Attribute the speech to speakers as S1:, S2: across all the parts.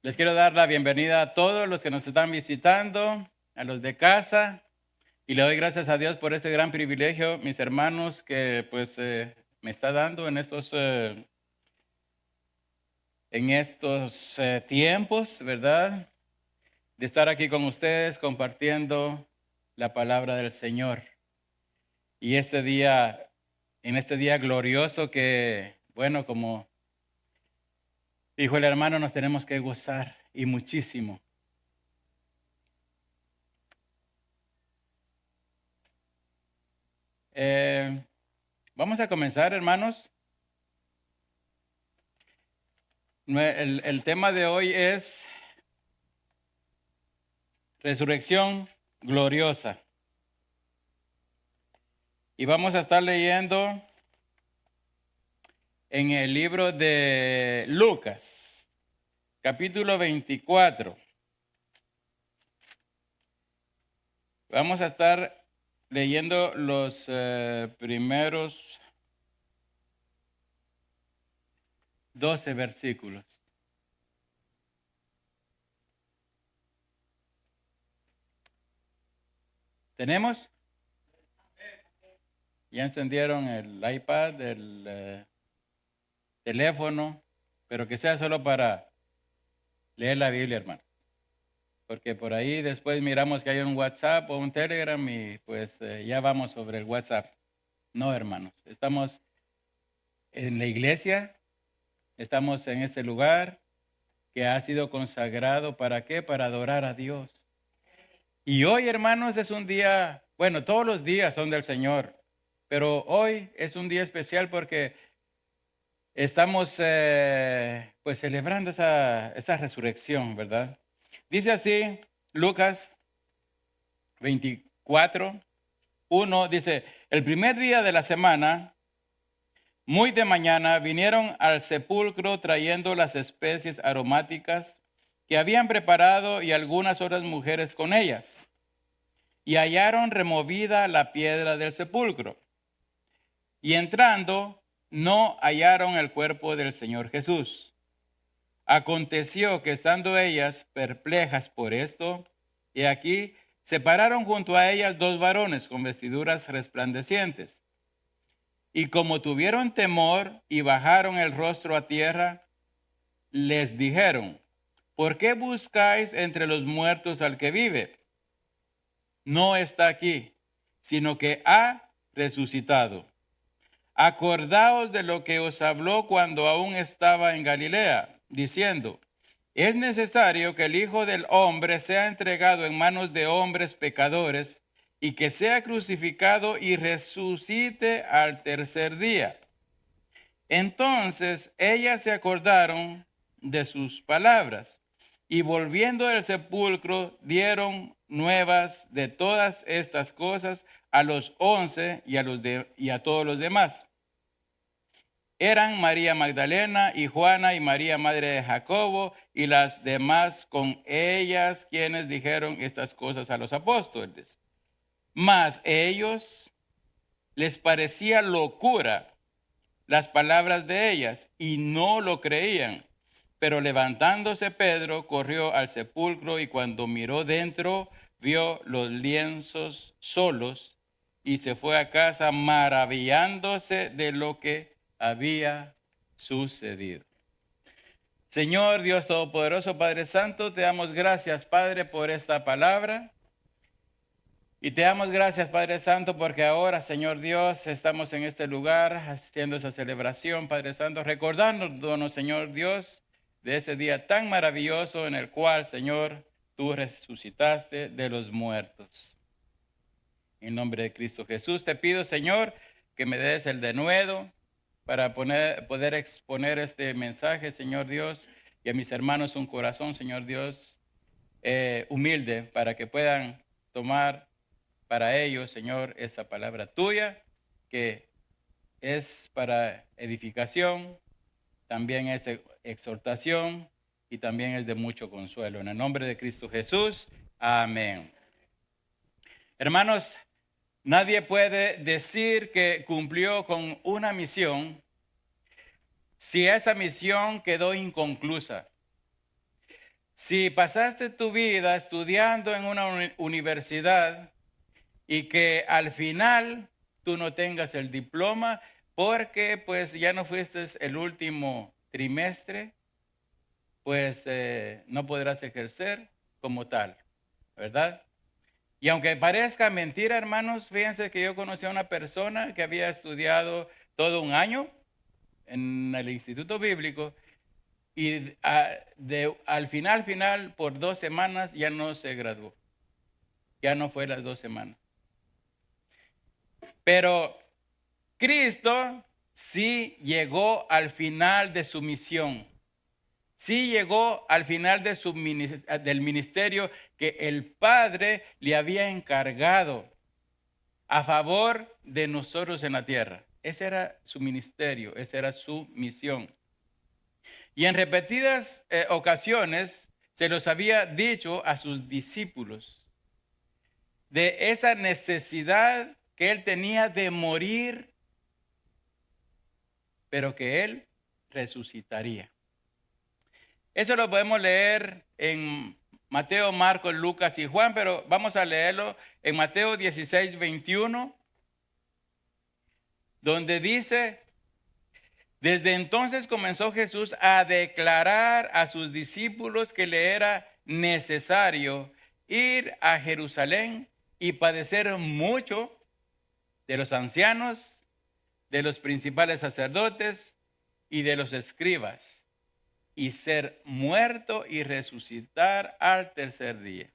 S1: Les quiero dar la bienvenida a todos los que nos están visitando, a los de casa, y le doy gracias a Dios por este gran privilegio, mis hermanos, que me está dando en estos tiempos, ¿verdad? De estar aquí con ustedes compartiendo la palabra del Señor. Y en este día glorioso que, bueno, como dijo el hermano, nos tenemos que gozar y muchísimo. Vamos a comenzar, hermanos. El tema de hoy es resurrección gloriosa. Y vamos a estar leyendo en el libro de Lucas, capítulo 24. Vamos a estar leyendo los primeros 12 versículos. ¿Tenemos? Ya encendieron el iPad, el teléfono, pero que sea solo para leer la Biblia, hermano. Porque por ahí después miramos que hay un WhatsApp o un Telegram y ya vamos sobre el WhatsApp. No, hermanos, estamos en la iglesia, estamos en este lugar que ha sido consagrado, ¿para qué? Para adorar a Dios. Y hoy, hermanos, es un día, bueno, todos los días son del Señor, pero hoy es un día especial porque estamos celebrando esa resurrección, ¿verdad? Dice así, Lucas 24, 1, dice, el primer día de la semana, muy de mañana, vinieron al sepulcro trayendo las especies aromáticas que habían preparado y algunas otras mujeres con ellas. Y hallaron removida la piedra del sepulcro. Y entrando, no hallaron el cuerpo del Señor Jesús. Aconteció que estando ellas perplejas por esto, y aquí se pararon junto a ellas dos varones con vestiduras resplandecientes. Y como tuvieron temor y bajaron el rostro a tierra, les dijeron, ¿por qué buscáis entre los muertos al que vive? No está aquí, sino que ha resucitado. Acordaos de lo que os habló cuando aún estaba en Galilea, diciendo, es necesario que el Hijo del Hombre sea entregado en manos de hombres pecadores y que sea crucificado y resucite al tercer día. Entonces ellas se acordaron de sus palabras y volviendo del sepulcro dieron nuevas de todas estas cosas a los 11 y a todos los demás. Eran María Magdalena y Juana y María madre de Jacobo y las demás con ellas quienes dijeron estas cosas a los apóstoles. Mas ellos les parecía locura las palabras de ellas y no lo creían. Pero levantándose Pedro corrió al sepulcro y cuando miró dentro vio los lienzos solos y se fue a casa maravillándose de lo que había sucedido. Señor Dios Todopoderoso, Padre Santo, te damos gracias, Padre, por esta palabra. Y te damos gracias, Padre Santo, porque ahora, Señor Dios, estamos en este lugar haciendo esa celebración, Padre Santo, recordándonos, Señor Dios, de ese día tan maravilloso en el cual, Señor, tú resucitaste de los muertos. En nombre de Cristo Jesús te pido, Señor, que me des el denuedo para poder exponer este mensaje, Señor Dios, y a mis hermanos un corazón, Señor Dios, humilde, para que puedan tomar para ellos, Señor, esta palabra tuya, que es para edificación, también es exhortación y también es de mucho consuelo. En el nombre de Cristo Jesús, amén. Hermanos, nadie puede decir que cumplió con una misión si esa misión quedó inconclusa. Si pasaste tu vida estudiando en una universidad y que al final tú no tengas el diploma porque pues ya no fuiste el último trimestre, pues no podrás ejercer como tal, ¿verdad? Y aunque parezca mentira, hermanos, fíjense que yo conocí a una persona que había estudiado todo un año en el Instituto Bíblico y al final, por 2 semanas ya no se graduó. Ya no fue las 2 semanas. Pero Cristo sí llegó al final de su misión. Sí llegó al final de del ministerio que el Padre le había encargado a favor de nosotros en la tierra. Ese era su ministerio, esa era su misión. Y en repetidas ocasiones se los había dicho a sus discípulos de esa necesidad que él tenía de morir, pero que él resucitaría. Eso lo podemos leer en Mateo, Marcos, Lucas y Juan, pero vamos a leerlo en Mateo 16, 21, donde dice: desde entonces comenzó Jesús a declarar a sus discípulos que le era necesario ir a Jerusalén y padecer mucho de los ancianos, de los principales sacerdotes y de los escribas, y ser muerto y resucitar al tercer día.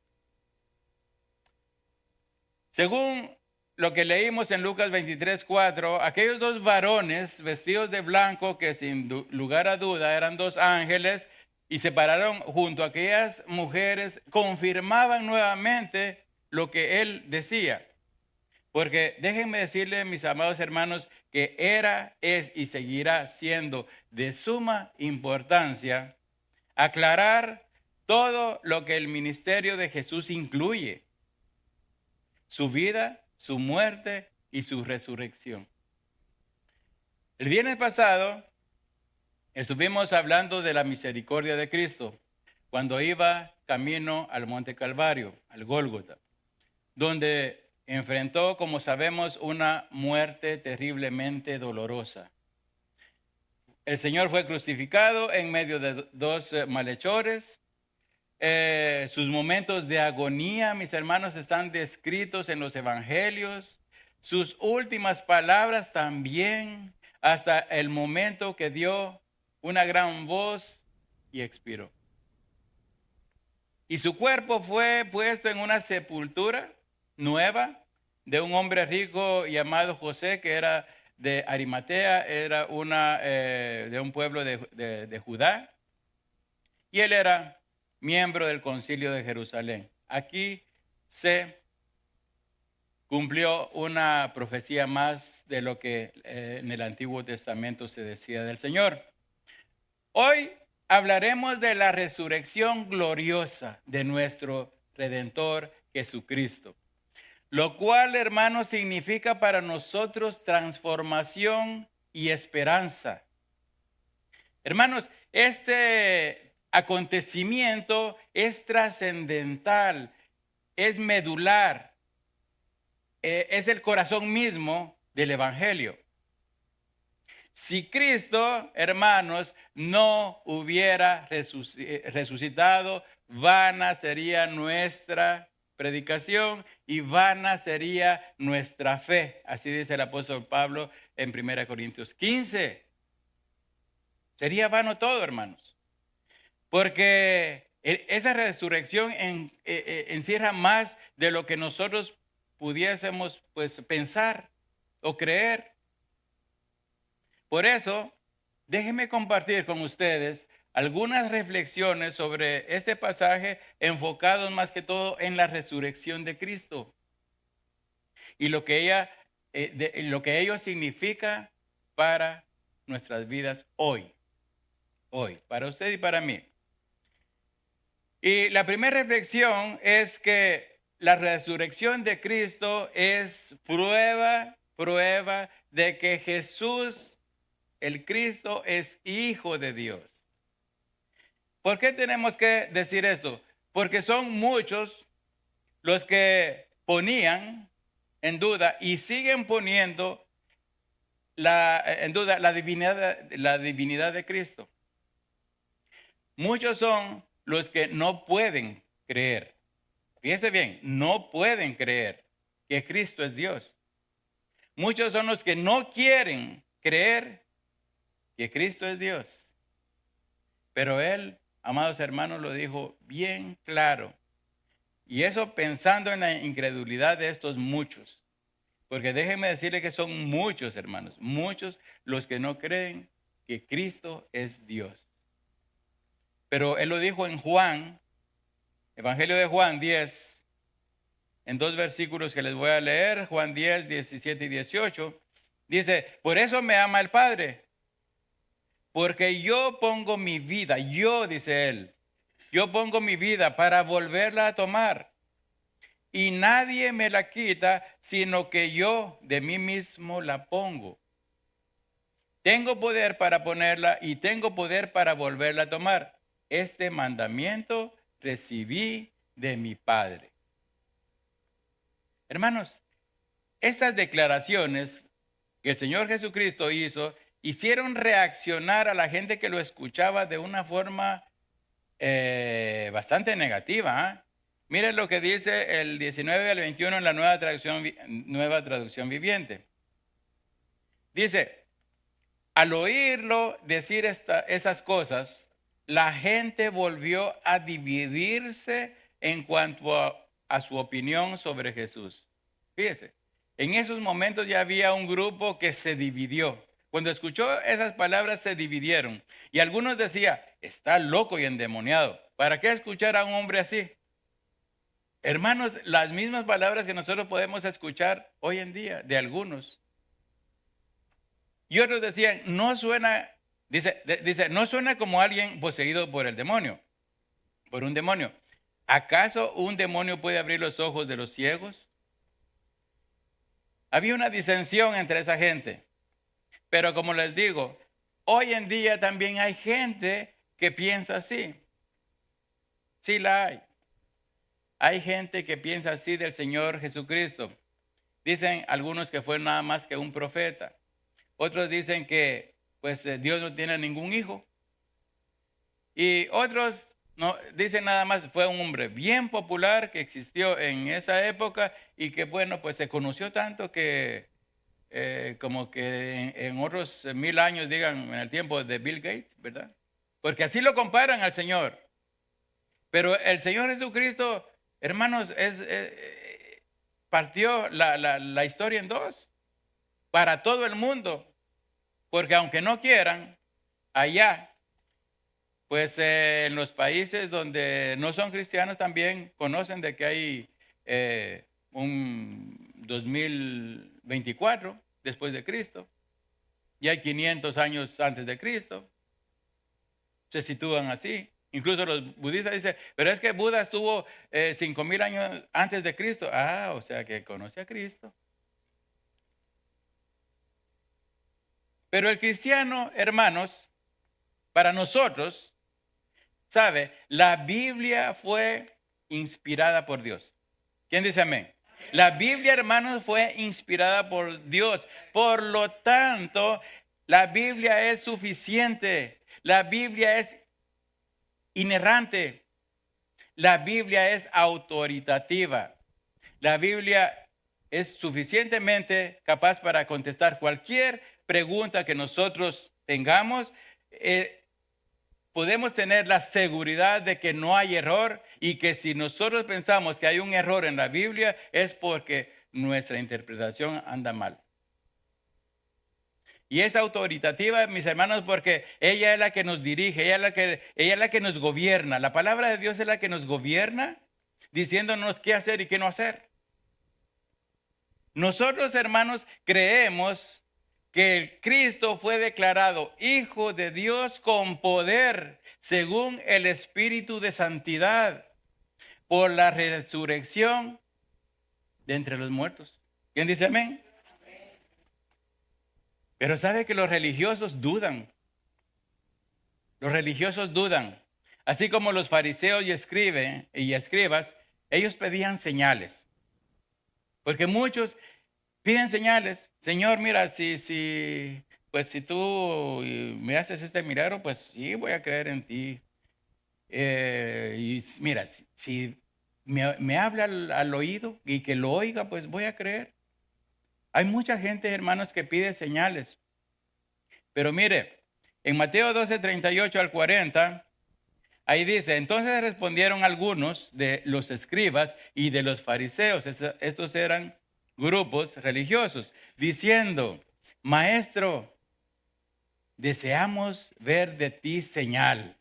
S1: Según lo que leímos en Lucas 23:4, aquellos 2 varones vestidos de blanco, que sin lugar a duda eran 2 ángeles, y se pararon junto a aquellas mujeres, confirmaban nuevamente lo que él decía. Porque déjenme decirles, mis amados hermanos, que era, es y seguirá siendo de suma importancia aclarar todo lo que el ministerio de Jesús incluye: su vida, su muerte y su resurrección. El viernes pasado estuvimos hablando de la misericordia de Cristo cuando iba camino al Monte Calvario, al Gólgota, donde enfrentó, como sabemos, una muerte terriblemente dolorosa. El Señor fue crucificado en medio de 2 malhechores. Sus momentos de agonía, mis hermanos, están descritos en los evangelios. Sus últimas palabras también, hasta el momento que dio una gran voz y expiró. Y su cuerpo fue puesto en una sepultura nueva de un hombre rico llamado José, que era de Arimatea, era de un pueblo de Judá, y él era miembro del Concilio de Jerusalén. Aquí se cumplió una profecía más de lo que en el Antiguo Testamento se decía del Señor. Hoy hablaremos de la resurrección gloriosa de nuestro Redentor Jesucristo, lo cual, hermanos, significa para nosotros transformación y esperanza. Hermanos, este acontecimiento es trascendental, es medular, es el corazón mismo del Evangelio. Si Cristo, hermanos, no hubiera resucitado, vana sería nuestra predicación y vana sería nuestra fe. Así dice el apóstol Pablo en 1 Corintios 15. Sería vano todo, hermanos, porque esa resurrección encierra más de lo que nosotros pudiésemos pues pensar o creer. Por eso, déjenme compartir con ustedes algunas reflexiones sobre este pasaje, enfocados más que todo en la resurrección de Cristo y lo que ello significa para nuestras vidas hoy, para usted y para mí. Y la primera reflexión es que la resurrección de Cristo es prueba de que Jesús, el Cristo, es hijo de Dios. ¿Por qué tenemos que decir esto? Porque son muchos los que ponían en duda y siguen poniendo en duda la divinidad de Cristo. Muchos son los que no pueden creer. Fíjense bien, no pueden creer que Cristo es Dios. Muchos son los que no quieren creer que Cristo es Dios. Pero Él, amados hermanos, lo dijo bien claro. Y eso pensando en la incredulidad de estos muchos. Porque déjenme decirle que son muchos, hermanos, muchos los que no creen que Cristo es Dios. Pero Él lo dijo en Juan, Evangelio de Juan 10, en 2 versículos que les voy a leer, Juan 10, 17 y 18. Dice, por eso me ama el Padre, porque yo pongo mi vida, dice Él, yo pongo mi vida para volverla a tomar. Y nadie me la quita, sino que yo de mí mismo la pongo. Tengo poder para ponerla y tengo poder para volverla a tomar. Este mandamiento recibí de mi Padre. Hermanos, estas declaraciones que el Señor Jesucristo hizo, hicieron reaccionar a la gente que lo escuchaba de una forma bastante negativa. ¿Eh? Miren lo que dice el 19 al 21 en la nueva traducción viviente. Dice, al oírlo decir esas cosas, la gente volvió a dividirse en cuanto a su opinión sobre Jesús. Fíjese, en esos momentos ya había un grupo que se dividió. Cuando escuchó esas palabras se dividieron. Y algunos decían, está loco y endemoniado. ¿Para qué escuchar a un hombre así? Hermanos, las mismas palabras que nosotros podemos escuchar hoy en día de algunos. Y otros decían, no suena, dice, no suena como alguien poseído por el demonio, por un demonio. ¿Acaso un demonio puede abrir los ojos de los ciegos? Había una disensión entre esa gente. Pero como les digo, hoy en día también hay gente que piensa así. Sí la hay. Hay gente que piensa así del Señor Jesucristo. Dicen algunos que fue nada más que un profeta. Otros dicen que pues Dios no tiene ningún hijo. Y otros no, dicen nada más fue un hombre bien popular que existió en esa época y que bueno, pues se conoció tanto que como que en otros 1000 años, digan, en el tiempo de Bill Gates, ¿verdad? Porque así lo comparan al Señor. Pero el Señor Jesucristo, hermanos, partió la historia en dos para todo el mundo. Porque aunque no quieran, allá, pues en los países donde no son cristianos también conocen de que hay un 2024 después de Cristo. Y hay 500 años antes de Cristo. Se sitúan así. Incluso los budistas dicen, pero es que Buda estuvo 5000 años antes de Cristo. Ah, o sea que conoce a Cristo. Pero el cristiano, hermanos, para nosotros, ¿sabe? La Biblia fue inspirada por Dios. ¿Quién dice amén? La Biblia, hermanos, fue inspirada por Dios. Por lo tanto, la Biblia es suficiente. La Biblia es inerrante. La Biblia es autoritativa. La Biblia es suficientemente capaz para contestar cualquier pregunta que nosotros tengamos. Podemos tener la seguridad de que no hay error y que si nosotros pensamos que hay un error en la Biblia es porque nuestra interpretación anda mal. Y es autoritativa, mis hermanos, porque ella es la que nos dirige, ella es la que nos gobierna. La palabra de Dios es la que nos gobierna, diciéndonos qué hacer y qué no hacer. Nosotros, hermanos, creemos que el Cristo fue declarado Hijo de Dios con poder, según el Espíritu de Santidad, por la resurrección de entre los muertos. ¿Quién dice amén? Pero sabe que los religiosos dudan. Los religiosos dudan. Así como los fariseos y escribas, ellos pedían señales. Porque muchos piden señales. Señor, mira, pues si tú me haces este milagro, pues sí, voy a creer en ti. Y mira, si me habla al oído y que lo oiga, pues voy a creer. Hay mucha gente, hermanos, que pide señales. Pero mire, en Mateo 12, 38 al 40, ahí dice, entonces respondieron algunos de los escribas y de los fariseos, estos eran grupos religiosos, diciendo, Maestro, deseamos ver de ti señal.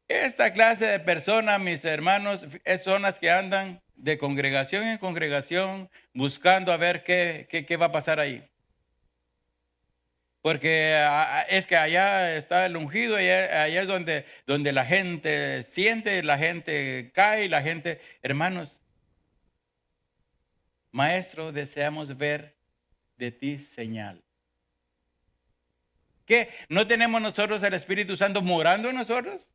S1: Esta clase de personas, mis hermanos, son las que andan de congregación en congregación buscando a ver qué va a pasar ahí. Porque es que allá está el ungido, allá es donde la gente siente, la gente cae, la gente, hermanos, Maestro, deseamos ver de ti señal. ¿Qué? ¿No tenemos nosotros el Espíritu Santo morando en nosotros?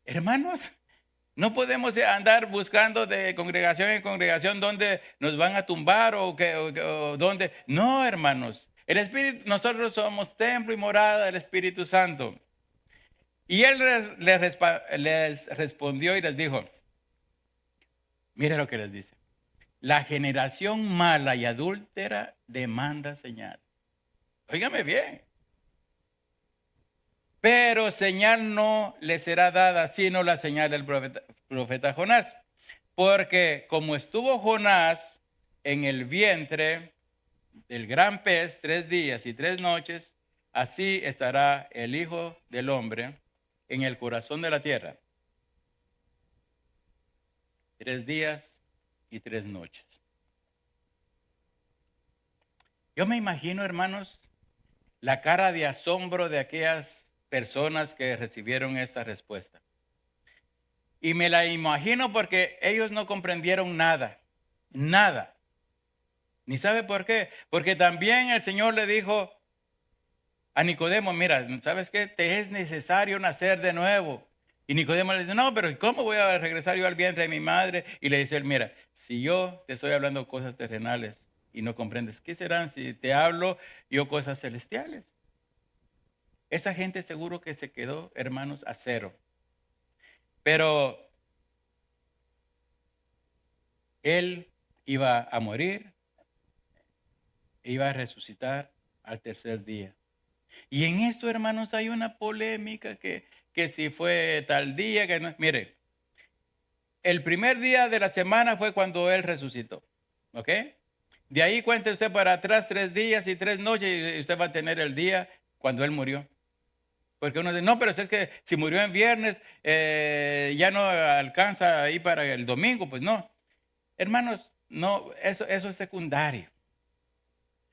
S1: Hermanos, no podemos andar buscando de congregación en congregación donde nos van a tumbar o donde. No, hermanos. El Espíritu, nosotros somos templo y morada del Espíritu Santo. Y él les respondió y les dijo, mire lo que les dice. La generación mala y adúltera demanda señal. Óigame bien. Pero señal no le será dada, sino la señal del profeta Jonás. Porque como estuvo Jonás en el vientre del gran pez 3 días y 3 noches, así estará el Hijo del Hombre en el corazón de la tierra. 3 días y 3 noches. Yo me imagino, hermanos, la cara de asombro de aquellas personas que recibieron esta respuesta. Y me la imagino porque ellos no comprendieron nada, nada. ¿Ni sabe por qué? Porque también el Señor le dijo a Nicodemo, mira, ¿sabes qué? Te es necesario nacer de nuevo. Y Nicodemo le dice, no, pero ¿cómo voy a regresar yo al vientre de mi madre? Y le dice él, mira, si yo te estoy hablando cosas terrenales y no comprendes, ¿qué serán si te hablo yo cosas celestiales? Esa gente seguro que se quedó, hermanos, a cero. Pero él iba a morir, iba a resucitar al tercer día. Y en esto, hermanos, hay una polémica que si fue tal día, que no. Mire, el primer día de la semana fue cuando él resucitó, ¿ok? De ahí cuente usted para atrás 3 días y 3 noches y usted va a tener el día cuando él murió. Porque uno dice, no, pero es que si murió en viernes, ya no alcanza ahí para el domingo. Pues no. Hermanos, no, eso es secundario.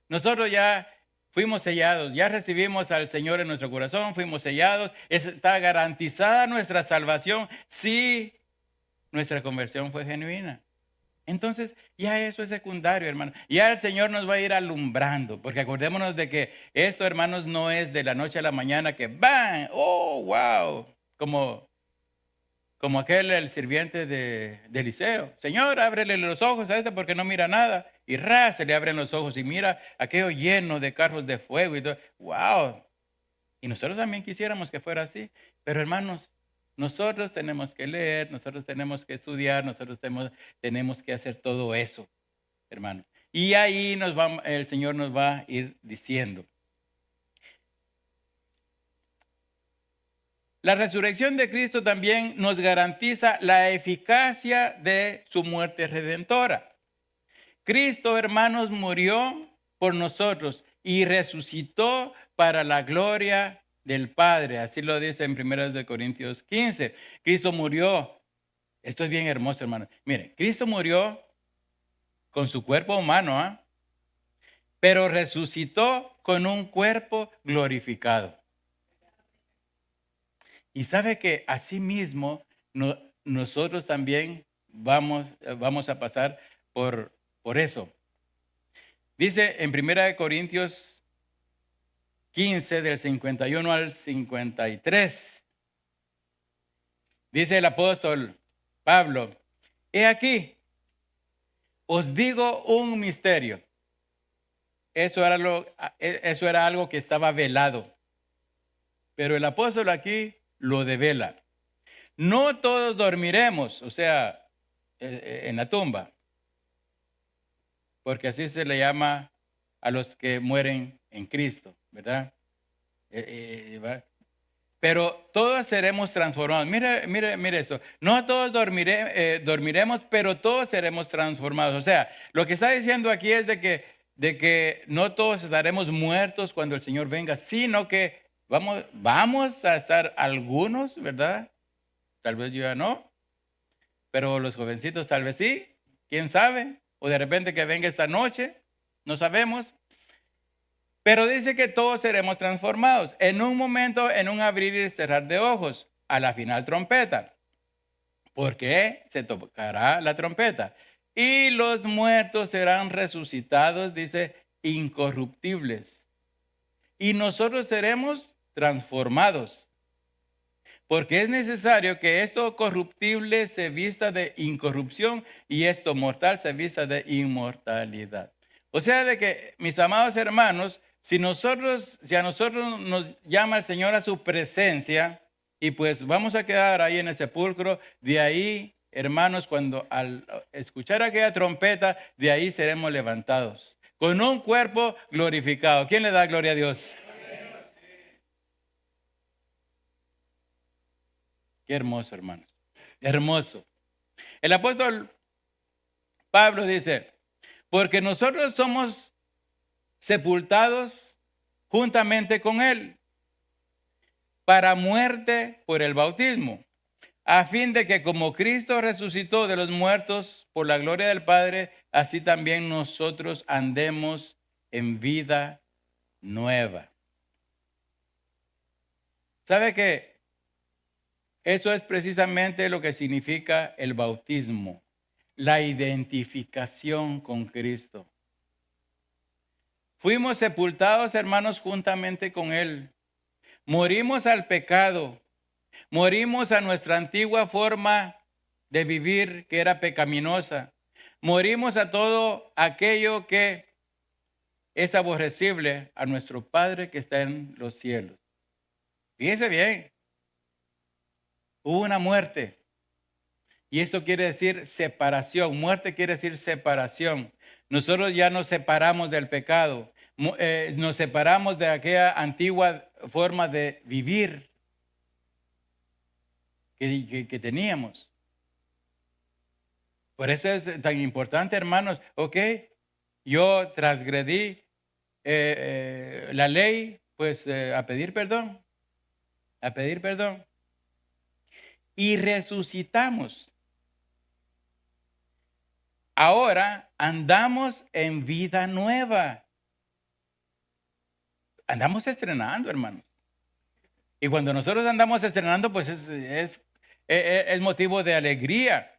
S1: Nosotros ya fuimos sellados, ya recibimos al Señor en nuestro corazón, fuimos sellados. Está garantizada nuestra salvación si nuestra conversión fue genuina. Entonces, ya eso es secundario, hermano. Ya el Señor nos va a ir alumbrando, porque acordémonos de que esto, hermanos, no es de la noche a la mañana que ¡bam! ¡Oh, wow! Como el sirviente de Eliseo. Señor, ábrele los ojos a este porque no mira nada. Y se le abren los ojos y mira aquello lleno de carros de fuego y todo. ¡Wow! Y nosotros también quisiéramos que fuera así. Pero hermanos, nosotros tenemos que leer, nosotros tenemos que estudiar, nosotros tenemos que hacer todo eso, hermano. Y ahí el Señor nos va a ir diciendo. La resurrección de Cristo también nos garantiza la eficacia de su muerte redentora. Cristo, hermanos, murió por nosotros y resucitó para la gloria del Padre. Así lo dice en 1 Corintios 15. Cristo murió. Esto es bien hermoso, hermano. Mire, Cristo murió con su cuerpo humano, pero resucitó con un cuerpo glorificado. Y sabe que así mismo nosotros también vamos a pasar por eso. Dice en 1 Corintios 15 del 51 al 53. Dice el apóstol Pablo, he aquí, os digo un misterio. Eso era algo que estaba velado. Pero el apóstol aquí lo devela. No todos dormiremos, o sea, en la tumba, porque así se le llama a los que mueren en Cristo, ¿verdad? Pero todos seremos transformados. Mire esto. No todos dormiremos, pero todos seremos transformados. O sea, lo que está diciendo aquí es de que no todos estaremos muertos cuando el Señor venga, sino que vamos a estar algunos, ¿verdad? Tal vez yo ya no, pero los jovencitos tal vez sí, quién sabe, o de repente que venga esta noche, no sabemos. Pero dice que todos seremos transformados en un momento, en un abrir y cerrar de ojos, a la final trompeta. Porque se tocará la trompeta. Y los muertos serán resucitados, dice, incorruptibles. Y nosotros seremos transformados. Porque es necesario que esto corruptible se vista de incorrupción y esto mortal se vista de inmortalidad. O sea, de que, mis amados hermanos, si a nosotros nos llama el Señor a su presencia y pues vamos a quedar ahí en el sepulcro, de ahí, hermanos, cuando al escuchar aquella trompeta, de ahí seremos levantados con un cuerpo glorificado. ¿Quién le da gloria a Dios? Qué hermoso, hermanos. Hermoso. El apóstol Pablo dice, porque nosotros somos sepultados juntamente con él para muerte por el bautismo, a fin de que como Cristo resucitó de los muertos por la gloria del Padre, así también nosotros andemos en vida nueva. ¿Sabe qué? Eso es precisamente lo que significa el bautismo, la identificación con Cristo. Fuimos sepultados, hermanos, juntamente con Él. Morimos al pecado, morimos a nuestra antigua forma de vivir que era pecaminosa. Morimos a todo aquello que es aborrecible a nuestro Padre que está en los cielos. Fíjese bien. Hubo una muerte. Y eso quiere decir separación. Muerte quiere decir separación. Nosotros ya nos separamos del pecado. Nos separamos de aquella antigua forma de vivir que teníamos. Por eso es tan importante, hermanos. Ok, yo transgredí la ley, pues a pedir perdón. A pedir perdón. Y resucitamos. Ahora andamos en vida nueva. Andamos estrenando, hermanos. Y cuando nosotros andamos estrenando, pues es motivo de alegría.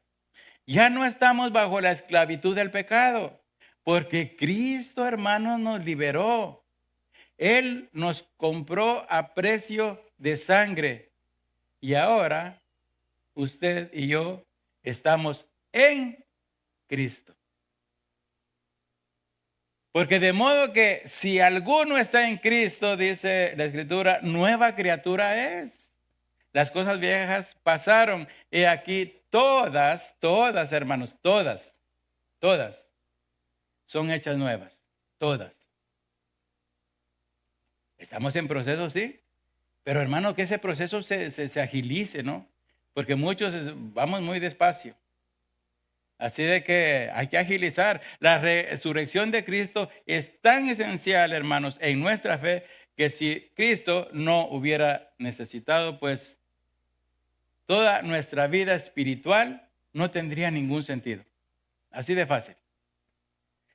S1: Ya no estamos bajo la esclavitud del pecado, porque Cristo, hermanos, nos liberó. Él nos compró a precio de sangre. Y ahora usted y yo estamos en Cristo. Porque de modo que si alguno está en Cristo, dice la Escritura, nueva criatura es. Las cosas viejas pasaron y aquí todas, hermanos, todas son hechas nuevas. Todas. Estamos en proceso, sí. Pero hermano, que ese proceso se agilice, ¿no? Porque muchos vamos muy despacio. Así de que hay que agilizar. La resurrección de Cristo es tan esencial, hermanos, en nuestra fe, que si Cristo no hubiera necesitado, pues toda nuestra vida espiritual no tendría ningún sentido. Así de fácil.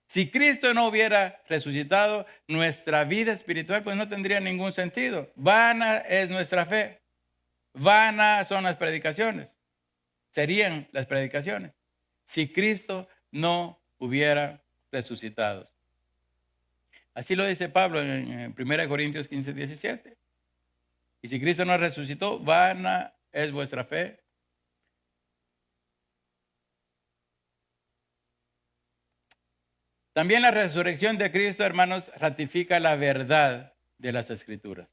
S1: Si Cristo no hubiera resucitado, nuestra vida espiritual pues no tendría ningún sentido. Vana es nuestra fe. Vanas son las predicaciones. Serían las predicaciones si Cristo no hubiera resucitado. Así lo dice Pablo en 1 Corintios 15, 17. Y si Cristo no resucitó, vana es vuestra fe. También la resurrección de Cristo, hermanos, ratifica la verdad de las Escrituras.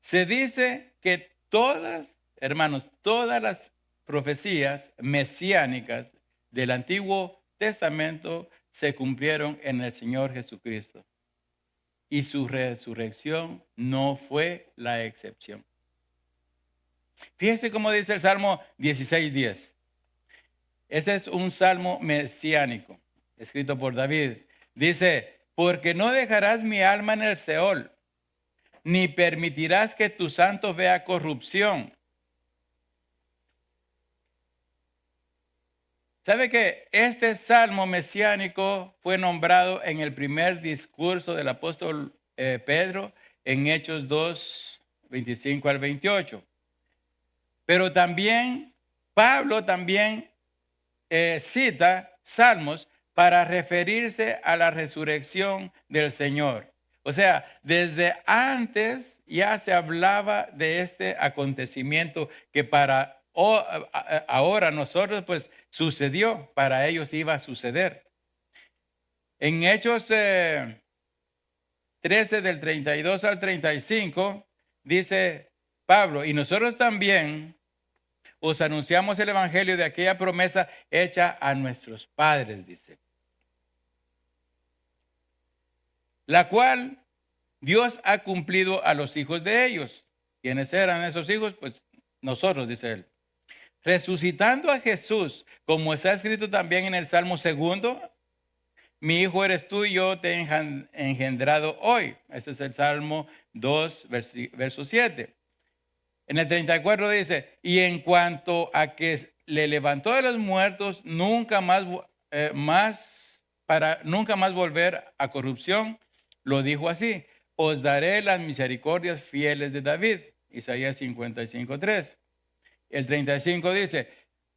S1: Se dice que todas, hermanos, todas las profecías mesiánicas del Antiguo Testamento se cumplieron en el Señor Jesucristo. Y su resurrección no fue la excepción. Fíjese cómo dice el Salmo 16:10. Ese es un salmo mesiánico, escrito por David. Dice, porque no dejarás mi alma en el Seol, ni permitirás que tu santo vea corrupción. ¿Sabe que este salmo mesiánico fue nombrado en el primer discurso del apóstol Pedro en Hechos 2, 25 al 28? Pero también Pablo también cita salmos para referirse a la resurrección del Señor. O sea, desde antes ya se hablaba de este acontecimiento que para ahora nosotros pues sucedió, para ellos iba a suceder. En Hechos 13 del 32 al 35 dice Pablo, y nosotros también os anunciamos el evangelio de aquella promesa hecha a nuestros padres, dice. La cual Dios ha cumplido a los hijos de ellos. ¿Quiénes eran esos hijos? Pues nosotros, dice él. Resucitando a Jesús, como está escrito también en el Salmo 2, mi hijo eres tú y yo te he engendrado hoy. Ese es el Salmo 2, verso 7. En el 34 dice, y en cuanto a que le levantó de los muertos, nunca más volver a corrupción, lo dijo así, os daré las misericordias fieles de David. Isaías 55:3. El 35 dice,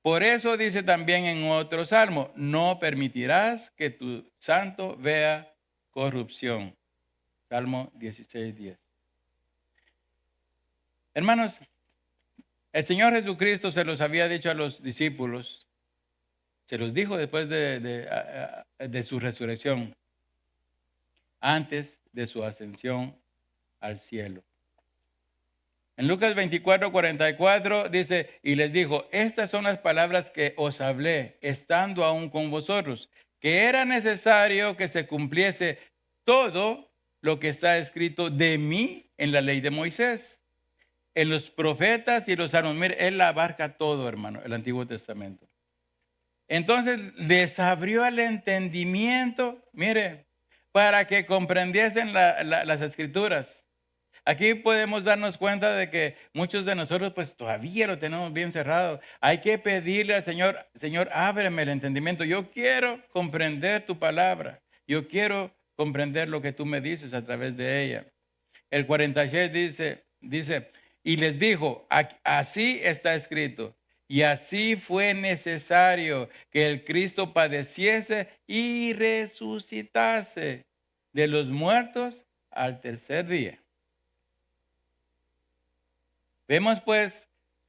S1: por eso dice también en otro salmo, no permitirás que tu santo vea corrupción. Salmo 16:10. Hermanos, el Señor Jesucristo se los había dicho a los discípulos, se los dijo después de su resurrección, antes de su ascensión al cielo. En Lucas 24:44 dice, y les dijo, estas son las palabras que os hablé, estando aún con vosotros, que era necesario que se cumpliese todo lo que está escrito de mí en la ley de Moisés, en los profetas y los salmos. Mire, él abarca todo, hermano, el Antiguo Testamento. Entonces les abrió el entendimiento, mire, para que comprendiesen las Escrituras. Aquí podemos darnos cuenta de que muchos de nosotros pues todavía lo tenemos bien cerrado. Hay que pedirle al Señor, Señor, ábreme el entendimiento. Yo quiero comprender tu palabra. Yo quiero comprender lo que tú me dices a través de ella. El 46 dice, y les dijo, así está escrito, y así fue necesario que el Cristo padeciese y resucitase de los muertos al tercer día. Vemos pues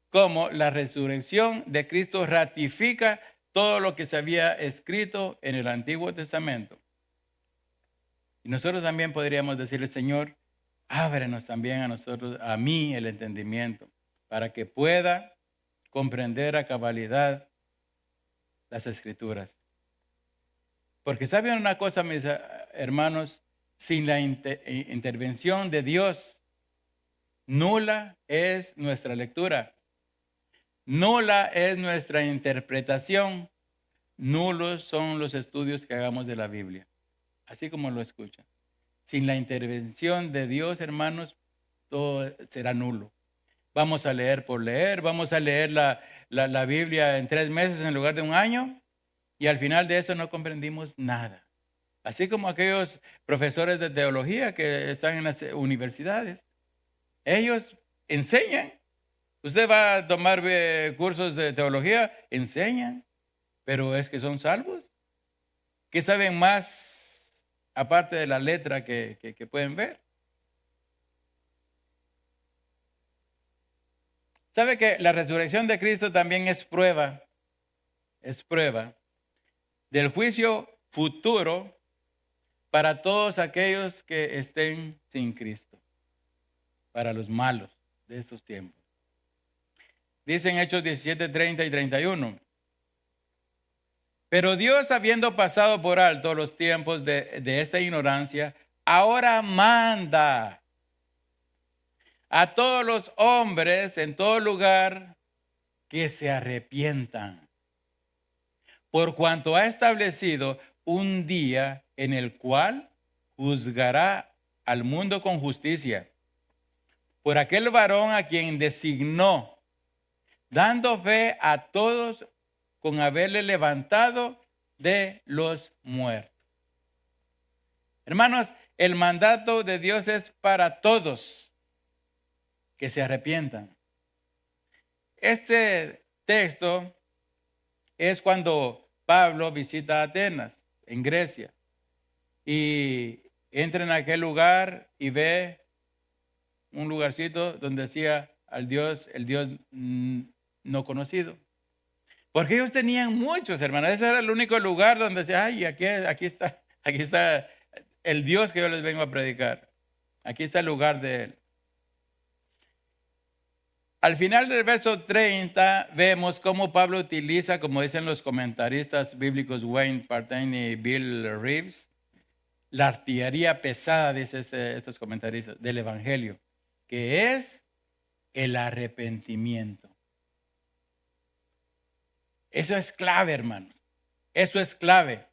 S1: cómo la resurrección de Cristo ratifica todo lo que se había escrito en el Antiguo Testamento. Y nosotros también podríamos decirle, Señor, ábrenos también a nosotros, a mí, el entendimiento, para que pueda comprender a cabalidad las Escrituras. Porque ¿saben una cosa, mis hermanos? Sin la intervención de Dios, nula es nuestra lectura, nula es nuestra interpretación, nulos son los estudios que hagamos de la Biblia, así como lo escuchan. Sin la intervención de Dios, hermanos, todo será nulo. Vamos a leer por leer, vamos a leer la Biblia en 3 meses en lugar de un año, y al final de eso no comprendimos nada. Así como aquellos profesores de teología que están en las universidades. Ellos enseñan. Usted va a tomar cursos de teología, enseñan, pero es que son salvos. ¿Qué saben más aparte de la letra que pueden ver. ¿Sabe que la resurrección de Cristo también es prueba del juicio futuro para todos aquellos que estén sin Cristo, para los malos de estos tiempos? Dicen Hechos 17, 30 y 31. Pero Dios, habiendo pasado por alto los tiempos de esta ignorancia, ahora manda a todos los hombres en todo lugar que se arrepientan, por cuanto ha establecido un día en el cual juzgará al mundo con justicia, por aquel varón a quien designó, dando fe a todos con haberle levantado de los muertos. Hermanos, el mandato de Dios es para todos que se arrepientan. Este texto es cuando Pablo visita Atenas, en Grecia, y entra en aquel lugar y ve un lugarcito donde decía al Dios, el Dios no conocido. Porque ellos tenían muchos, hermanos. Ese era el único lugar donde decía, ay, aquí está el Dios que yo les vengo a predicar. Aquí está el lugar de él. Al final del verso 30 vemos cómo Pablo utiliza, como dicen los comentaristas bíblicos Wayne Partain y Bill Reeves, la artillería pesada, dicen estos comentaristas, del Evangelio, que es el arrepentimiento. Eso es clave, hermanos. Eso es clave.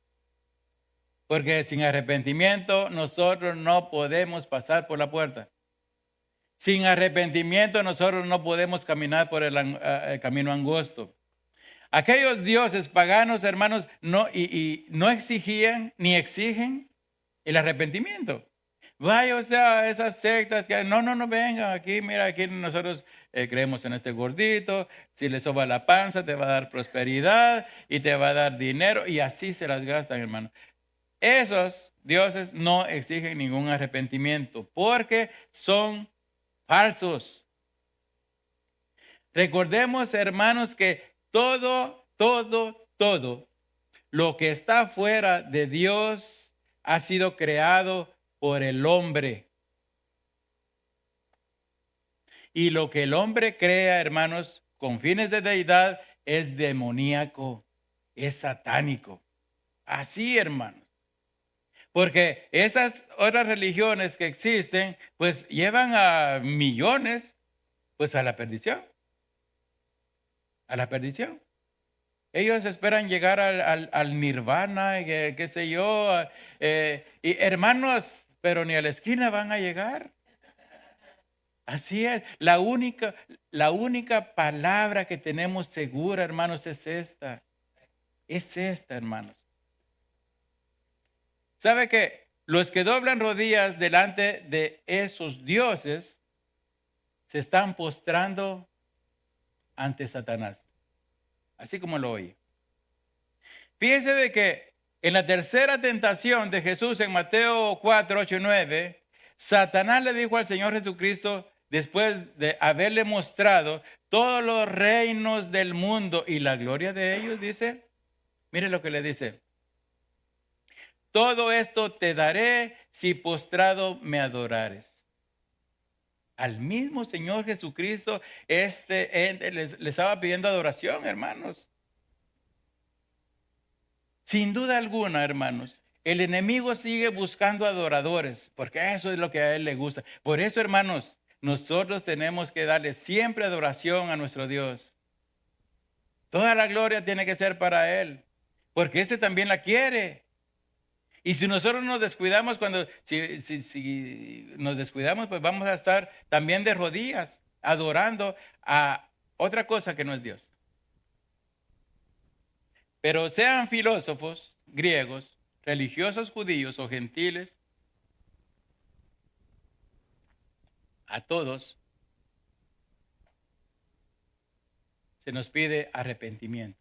S1: Porque sin arrepentimiento nosotros no podemos pasar por la puerta. Sin arrepentimiento nosotros no podemos caminar por el camino angosto. Aquellos dioses paganos, hermanos, no exigían ni exigen el arrepentimiento. Vaya usted a esas sectas que no venga aquí, mira, aquí nosotros creemos en este gordito, si le soba la panza te va a dar prosperidad y te va a dar dinero, y así se las gastan, hermano. Esos dioses no exigen ningún arrepentimiento porque son falsos. Recordemos, hermanos, que todo lo que está fuera de Dios ha sido creado por el hombre. Y lo que el hombre crea, hermanos, con fines de deidad, es demoníaco, es satánico. Así, hermanos. Porque esas otras religiones que existen, pues llevan a millones, pues a la perdición. A la perdición. Ellos esperan llegar al nirvana, qué sé yo. Y hermanos, pero ni a la esquina van a llegar. Así es. La única palabra que tenemos segura, hermanos, es esta. Es esta, hermanos. ¿Sabe que los que doblan rodillas delante de esos dioses se están postrando ante Satanás? Así como lo oye. Fíjense de que en la tercera tentación de Jesús en Mateo 4, 8 y 9, Satanás le dijo al Señor Jesucristo, después de haberle mostrado todos los reinos del mundo y la gloria de ellos, dice, mire lo que le dice. Todo esto te daré si postrado me adorares. Al mismo Señor Jesucristo, le estaba pidiendo adoración, hermanos. Sin duda alguna, hermanos, el enemigo sigue buscando adoradores, porque eso es lo que a él le gusta. Por eso, hermanos, nosotros tenemos que darle siempre adoración a nuestro Dios. Toda la gloria tiene que ser para él, porque ese también la quiere. Y si nosotros nos descuidamos, si nos descuidamos, pues vamos a estar también de rodillas, adorando a otra cosa que no es Dios. Pero sean filósofos griegos, religiosos judíos o gentiles, a todos se nos pide arrepentimiento.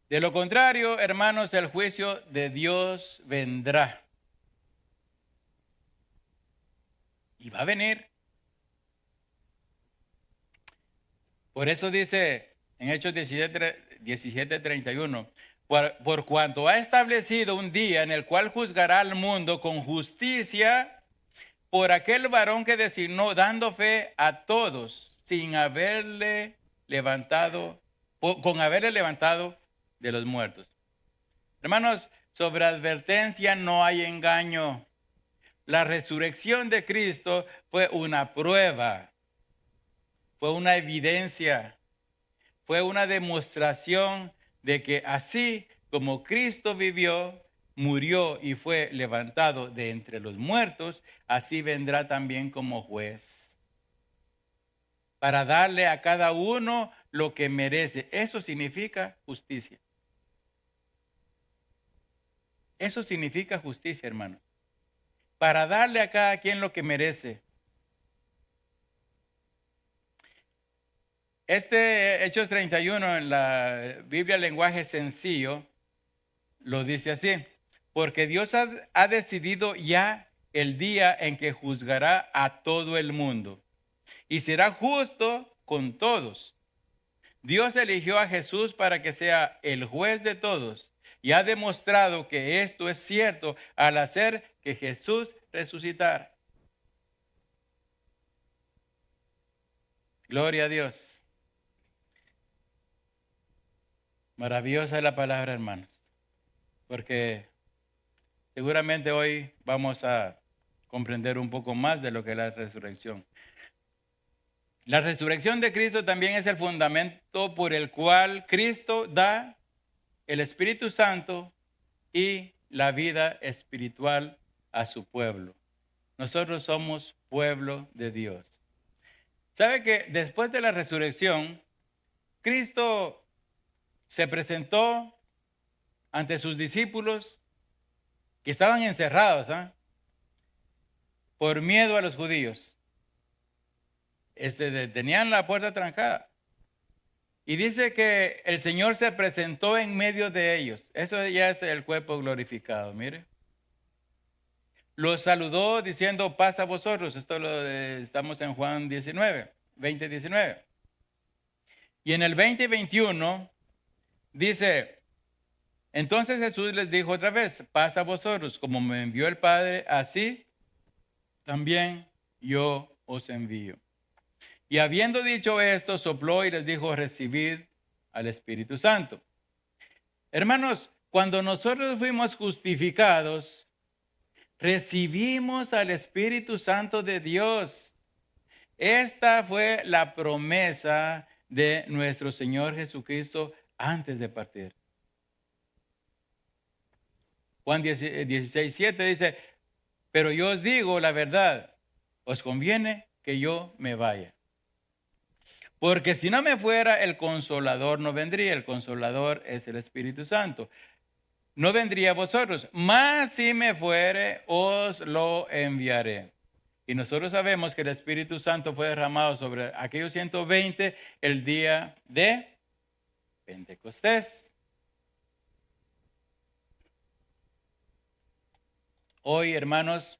S1: De lo contrario, hermanos, el juicio de Dios vendrá y va a venir. Por eso dice en Hechos 17:31, por cuanto ha establecido un día en el cual juzgará al mundo con justicia por aquel varón que designó, dando fe a todos, sin haberle levantado, con haberle levantado de los muertos. Hermanos, sobre advertencia no hay engaño. La resurrección de Cristo fue una prueba, fue una evidencia, fue una demostración de que así como Cristo vivió, murió y fue levantado de entre los muertos, así vendrá también como juez, para darle a cada uno lo que merece. Eso significa justicia. Eso significa justicia, hermano. Para darle a cada quien lo que merece. Hechos 31 en la Biblia lenguaje sencillo lo dice así: porque Dios ha decidido ya el día en que juzgará a todo el mundo y será justo con todos. Dios eligió a Jesús para que sea el juez de todos y ha demostrado que esto es cierto al hacer que Jesús resucitara. Gloria a Dios. Maravillosa es la palabra, hermanos, porque seguramente hoy vamos a comprender un poco más de lo que es la resurrección. La resurrección de Cristo también es el fundamento por el cual Cristo da el Espíritu Santo y la vida espiritual a su pueblo. Nosotros somos pueblo de Dios. ¿Sabe que después de la resurrección, Cristo se presentó ante sus discípulos que estaban encerrados por miedo a los judíos? Tenían la puerta trancada. Y dice que el Señor se presentó en medio de ellos. Eso ya es el cuerpo glorificado, mire. Los saludó diciendo: paz a vosotros. Esto estamos en Juan 19, 20-19. Y en el 20-21 dice: entonces Jesús les dijo otra vez: paz a vosotros, como me envió el Padre, así también yo os envío. Y habiendo dicho esto, sopló y les dijo: recibid al Espíritu Santo. Hermanos, cuando nosotros fuimos justificados, recibimos al Espíritu Santo de Dios. Esta fue la promesa de nuestro Señor Jesucristo antes de partir. Juan 16:7 dice: pero yo os digo la verdad, os conviene que yo me vaya. Porque si no me fuera, el Consolador no vendría. El Consolador es el Espíritu Santo. No vendría a vosotros, mas si me fuere, os lo enviaré. Y nosotros sabemos que el Espíritu Santo fue derramado sobre aquellos 120 el día de Pentecostés. Hoy, hermanos,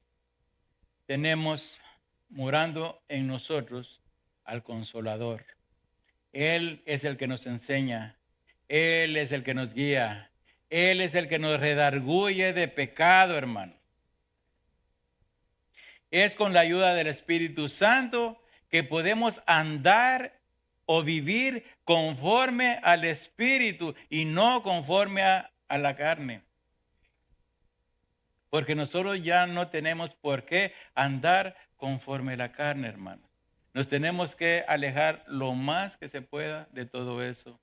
S1: tenemos morando en nosotros al Consolador. Él es el que nos enseña, Él es el que nos guía, Él es el que nos redarguye de pecado, hermano. Es con la ayuda del Espíritu Santo que podemos andar o vivir conforme al Espíritu y no conforme a la carne. Porque nosotros ya no tenemos por qué andar conforme a la carne, hermano. Nos tenemos que alejar lo más que se pueda de todo eso.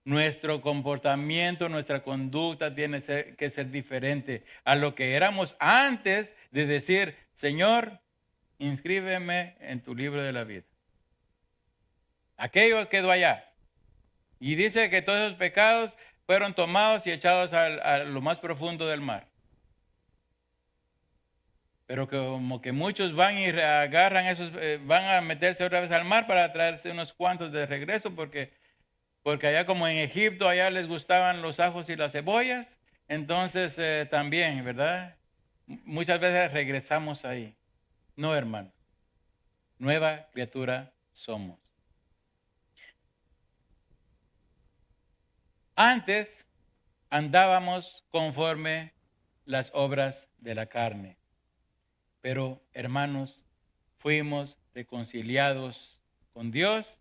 S1: Nuestro comportamiento, nuestra conducta tiene que ser diferente a lo que éramos antes de decir: Señor, inscríbeme en tu libro de la vida. Aquello quedó allá. Y dice que todos esos pecados fueron tomados y echados a lo más profundo del mar. Pero como que muchos van y agarran esos, van a meterse otra vez al mar para traerse unos cuantos de regreso, porque allá como en Egipto, allá les gustaban los ajos y las cebollas. Entonces también, ¿verdad? Muchas veces regresamos ahí. No, hermano. Nueva criatura somos. Antes andábamos conforme las obras de la carne. Pero, hermanos, fuimos reconciliados con Dios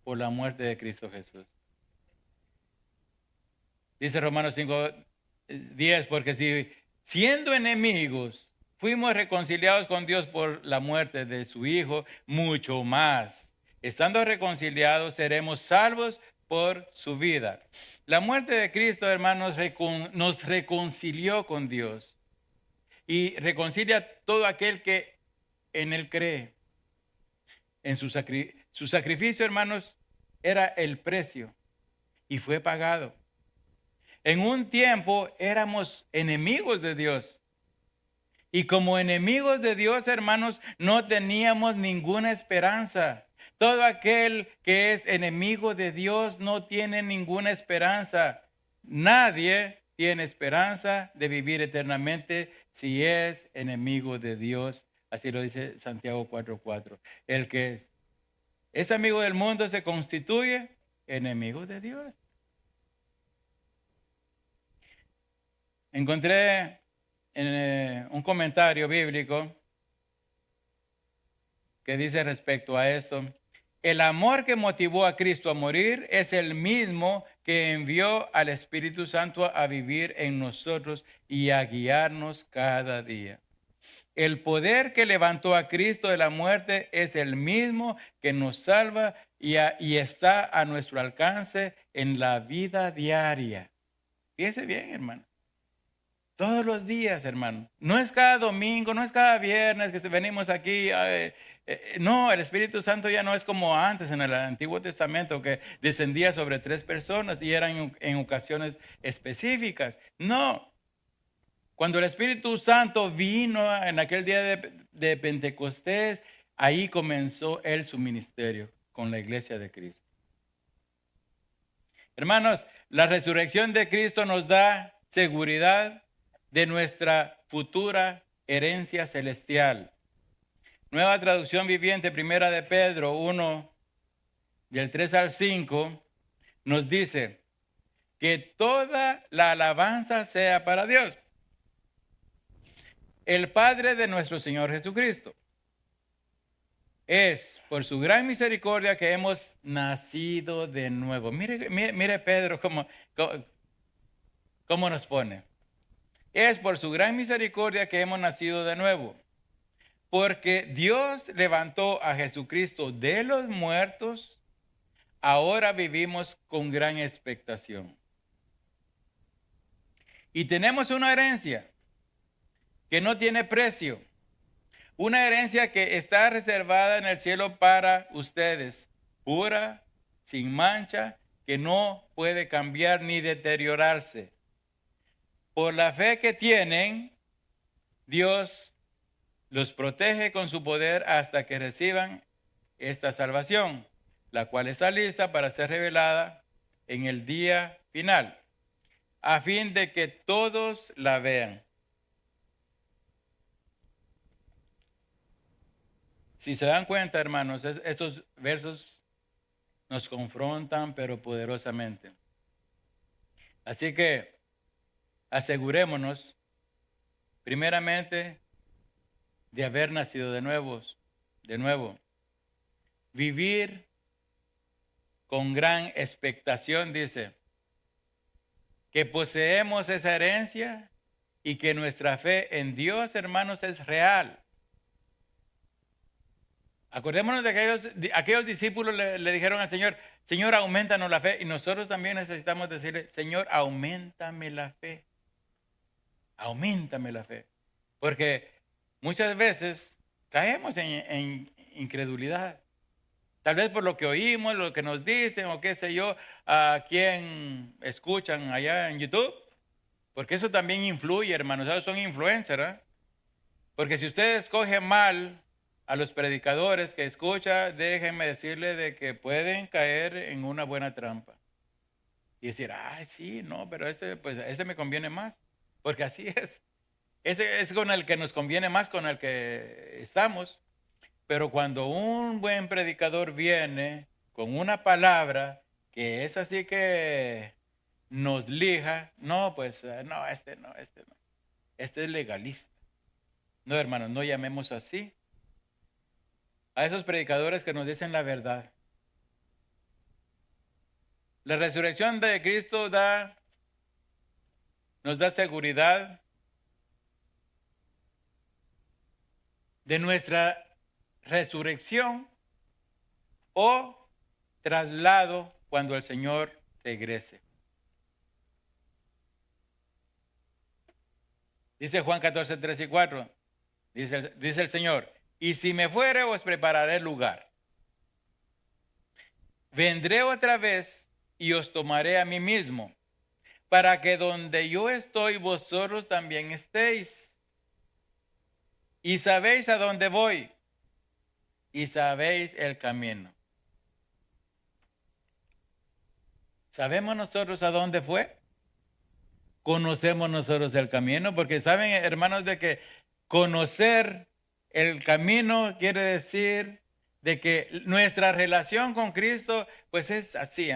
S1: por la muerte de Cristo Jesús. Dice Romanos 5:10, porque si siendo enemigos fuimos reconciliados con Dios por la muerte de su Hijo, mucho más, estando reconciliados, seremos salvos por su vida. La muerte de Cristo, hermanos, nos reconcilió con Dios y reconcilia a todo aquel que en Él cree. En su sacrificio, hermanos, era el precio y fue pagado. En un tiempo éramos enemigos de Dios. Y como enemigos de Dios, hermanos, no teníamos ninguna esperanza. Todo aquel que es enemigo de Dios no tiene ninguna esperanza. Nadie tiene esperanza de vivir eternamente si es enemigo de Dios. Así lo dice Santiago 4:4. El que es amigo del mundo se constituye enemigo de Dios. Encontré en un comentario bíblico que dice respecto a esto: el amor que motivó a Cristo a morir es el mismo que envió al Espíritu Santo a vivir en nosotros y a guiarnos cada día. El poder que levantó a Cristo de la muerte es el mismo que nos salva y está a nuestro alcance en la vida diaria. Fíjese bien, hermano. Todos los días, hermano. No es cada domingo, no es cada viernes que venimos aquí. No, el Espíritu Santo ya no es como antes en el Antiguo Testamento, que descendía sobre 3 personas y eran en ocasiones específicas. No. Cuando el Espíritu Santo vino en aquel día de Pentecostés, ahí comenzó él su ministerio con la iglesia de Cristo. Hermanos, la resurrección de Cristo nos da seguridad de nuestra futura herencia celestial. Nueva traducción viviente, primera de Pedro 1, del 3 al 5, nos dice que toda la alabanza sea para Dios, el Padre de nuestro Señor Jesucristo. Es por su gran misericordia que hemos nacido de nuevo. Mire Pedro cómo nos pone. Es por su gran misericordia que hemos nacido de nuevo, porque Dios levantó a Jesucristo de los muertos. Ahora vivimos con gran expectación. Y tenemos una herencia que no tiene precio. Una herencia que está reservada en el cielo para ustedes, pura, sin mancha, que no puede cambiar ni deteriorarse. Por la fe que tienen, Dios los protege con su poder hasta que reciban esta salvación, la cual está lista para ser revelada en el día final, a fin de que todos la vean. Si se dan cuenta, hermanos, estos versos nos confrontan, pero poderosamente. Así que asegurémonos, primeramente, de haber nacido de nuevo. Vivir con gran expectación, dice, que poseemos esa herencia y que nuestra fe en Dios, hermanos, es real. Acordémonos de aquellos discípulos le dijeron al Señor: Señor, aumentanos la fe. Y nosotros también necesitamos decirle: Señor, auméntame la fe. Auméntame la fe. Porque muchas veces caemos en incredulidad. Tal vez por lo que oímos, lo que nos dicen o qué sé yo, a quien escuchan allá en YouTube. Porque eso también influye, hermanos. Esos son influencers, ¿eh? Porque si usted escoge mal a los predicadores que escucha, déjenme decirle de que pueden caer en una buena trampa. Y decir: ay, sí, no, pero este me conviene más. Porque así es. Ese es con el que nos conviene más, con el que estamos. Pero cuando un buen predicador viene con una palabra que es así que nos lija, no, pues no, este no. Este es legalista. No, hermanos, no llamemos así a esos predicadores que nos dicen la verdad. La resurrección de Cristo nos da seguridad de nuestra resurrección o traslado cuando el Señor regrese. Dice Juan 14, 3 y 4. Dice el Señor, y si me fuere os prepararé lugar. Vendré otra vez y os tomaré a mí mismo, para que donde yo estoy vosotros también estéis. Y sabéis a dónde voy, y sabéis el camino. ¿Sabemos nosotros a dónde fue? ¿Conocemos nosotros el camino? Porque saben, hermanos, de que conocer el camino quiere decir de que nuestra relación con Cristo, pues es así,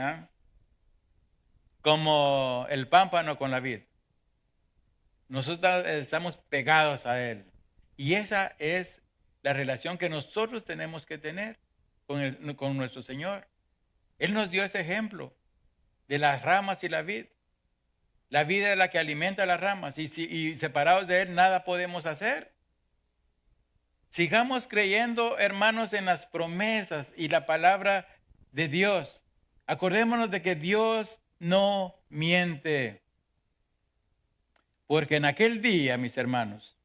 S1: como el pámpano con la vid. Nosotros estamos pegados a Él. Y esa es la relación que nosotros tenemos que tener con nuestro Señor. Él nos dio ese ejemplo de las ramas y la vid. La vida es la que alimenta las ramas y separados de Él nada podemos hacer. Sigamos creyendo, hermanos, en las promesas y la palabra de Dios. Acordémonos de que Dios no miente. Porque en aquel día, mis hermanos,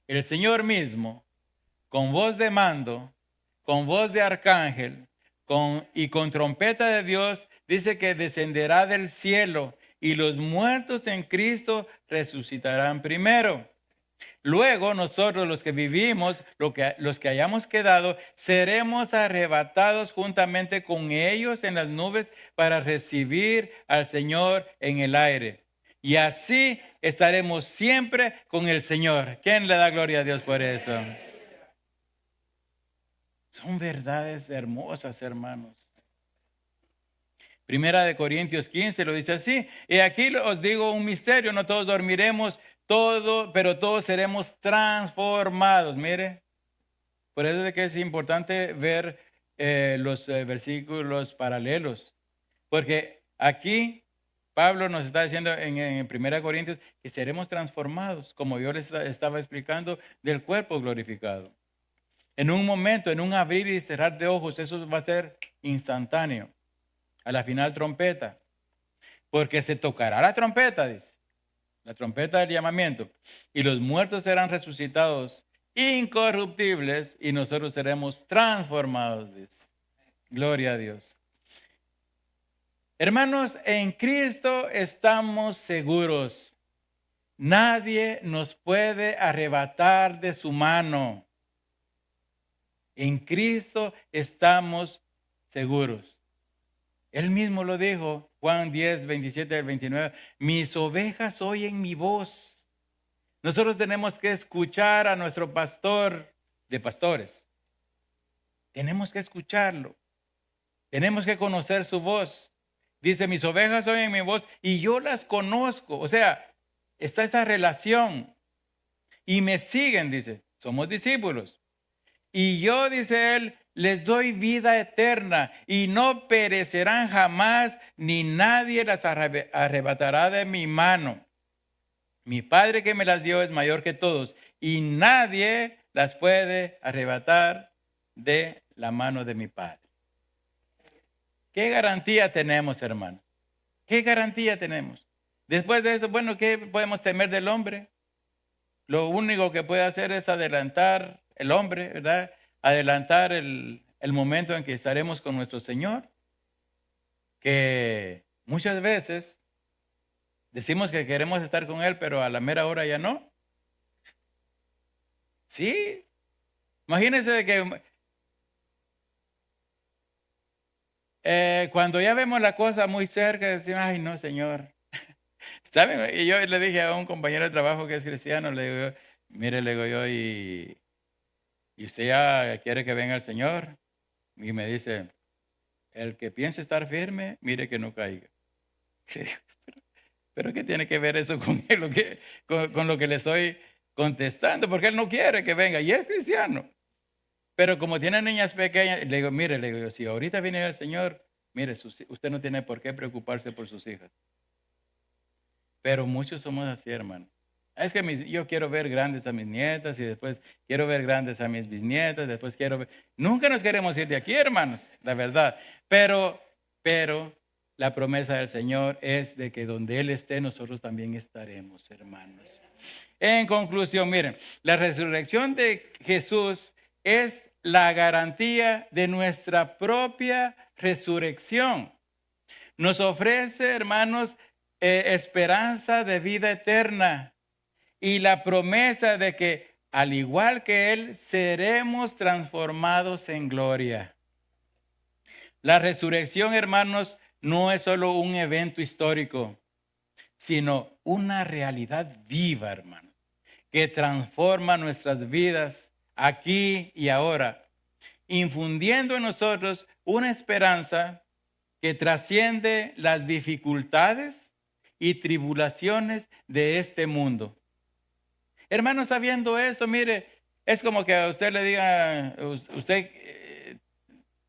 S1: el Señor mismo, con voz de mando, con voz de arcángel y con trompeta de Dios, dice que descenderá del cielo y los muertos en Cristo resucitarán primero. Luego nosotros los que vivimos, los que hayamos quedado, seremos arrebatados juntamente con ellos en las nubes para recibir al Señor en el aire. Y así estaremos siempre con el Señor. ¿Quién le da gloria a Dios por eso? Son verdades hermosas, hermanos. Primera de Corintios 15 lo dice así. Y aquí os digo un misterio, no todos dormiremos, pero todos seremos transformados. Mire, por eso es que es importante ver los versículos paralelos. Porque aquí Pablo nos está diciendo en 1 Corintios que seremos transformados, como yo les estaba explicando, del cuerpo glorificado. En un momento, en un abrir y cerrar de ojos, eso va a ser instantáneo. A la final trompeta. Porque se tocará la trompeta, dice. La trompeta del llamamiento. Y los muertos serán resucitados incorruptibles y nosotros seremos transformados, dice. Gloria a Dios. Hermanos, en Cristo estamos seguros. Nadie nos puede arrebatar de su mano. En Cristo estamos seguros. Él mismo lo dijo, Juan 10, 27 al 29. Mis ovejas oyen mi voz. Nosotros tenemos que escuchar a nuestro pastor de pastores. Tenemos que escucharlo. Tenemos que conocer su voz. Dice, mis ovejas oyen mi voz y yo las conozco. O sea, está esa relación. Y me siguen, dice, somos discípulos. Y yo, dice él, les doy vida eterna y no perecerán jamás, ni nadie las arrebatará de mi mano. Mi Padre que me las dio es mayor que todos y nadie las puede arrebatar de la mano de mi Padre. ¿Qué garantía tenemos, hermano? ¿Qué garantía tenemos? Después de esto, bueno, ¿qué podemos temer del hombre? Lo único que puede hacer es adelantar el hombre, ¿verdad? Adelantar el momento en que estaremos con nuestro Señor, que muchas veces decimos que queremos estar con Él, pero a la mera hora ya no. Sí, imagínense de que cuando ya vemos la cosa muy cerca, decimos, ay no, Señor, ¿Saben? Y yo le dije a un compañero de trabajo que es cristiano, le digo, mire, le digo yo, ¿y usted ya quiere que venga el Señor? Y me dice, el que piense estar firme, mire que no caiga. Pero ¿qué tiene que ver eso con con lo que le estoy contestando? Porque él no quiere que venga y es cristiano. Pero como tiene niñas pequeñas, le digo, mire, le digo, si ahorita viene el Señor, mire, usted no tiene por qué preocuparse por sus hijas. Pero muchos somos así, hermano. Es que yo quiero ver grandes a mis nietas y después quiero ver grandes a mis bisnietas, después quiero ver... Nunca nos queremos ir de aquí, hermanos, la verdad. Pero la promesa del Señor es de que donde Él esté, nosotros también estaremos, hermanos. En conclusión, miren, la resurrección de Jesús es la garantía de nuestra propia resurrección. Nos ofrece, hermanos, esperanza de vida eterna y la promesa de que, al igual que Él, seremos transformados en gloria. La resurrección, hermanos, no es solo un evento histórico, sino una realidad viva, hermanos, que transforma nuestras vidas aquí y ahora, infundiendo en nosotros una esperanza que trasciende las dificultades y tribulaciones de este mundo. Hermanos, sabiendo esto, mire, es como que a usted le diga, usted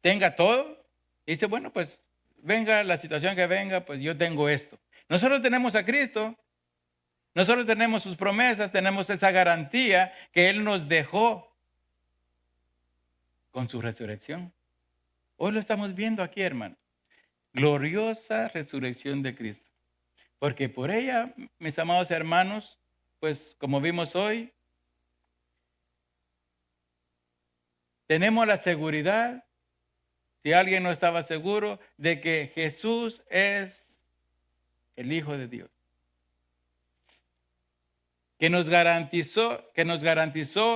S1: tenga todo, y dice, bueno, pues venga la situación que venga, pues yo tengo esto. Nosotros tenemos a Cristo, nosotros tenemos sus promesas, tenemos esa garantía que Él nos dejó con su resurrección. Hoy lo estamos viendo aquí, hermano. Gloriosa resurrección de Cristo. Porque por ella, mis amados hermanos, pues como vimos hoy, tenemos la seguridad, si alguien no estaba seguro, de que Jesús es el Hijo de Dios. Que nos garantizó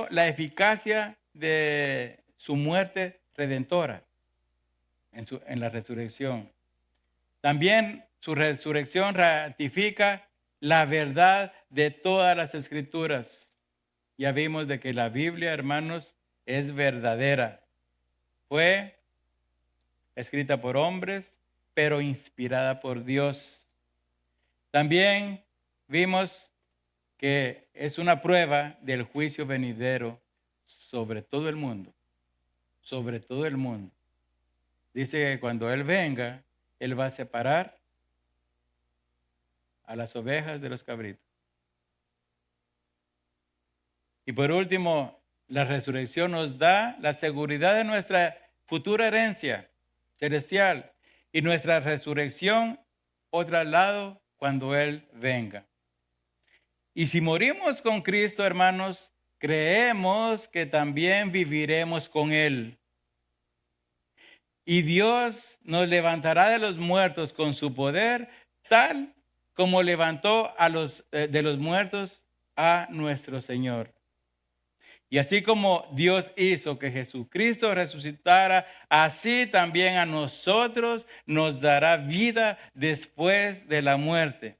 S1: la eficacia de su muerte redentora en la resurrección. También su resurrección ratifica la verdad de todas las escrituras. Ya vimos de que la Biblia, hermanos, es verdadera. Fue escrita por hombres, pero inspirada por Dios. También vimos que es una prueba del juicio venidero sobre todo el mundo. Sobre todo el mundo. Dice que cuando Él venga, Él va a separar a las ovejas de los cabritos. Y por último, la resurrección nos da la seguridad de nuestra futura herencia celestial y nuestra resurrección o traslado cuando Él venga. Y si morimos con Cristo, hermanos, creemos que también viviremos con Él. Y Dios nos levantará de los muertos con su poder, tal como levantó de los muertos a nuestro Señor. Y así como Dios hizo que Jesucristo resucitara, así también a nosotros nos dará vida después de la muerte,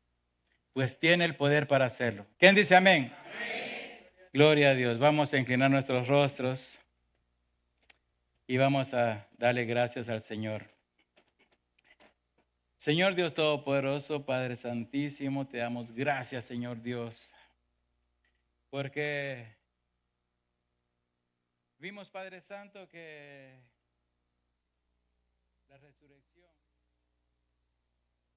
S1: pues tiene el poder para hacerlo. ¿Quién dice amén? Amén. Gloria a Dios. Vamos a inclinar nuestros rostros y vamos a darle gracias al Señor. Señor Dios Todopoderoso, Padre Santísimo, te damos gracias, Señor Dios, porque vimos, Padre Santo, que la resurrección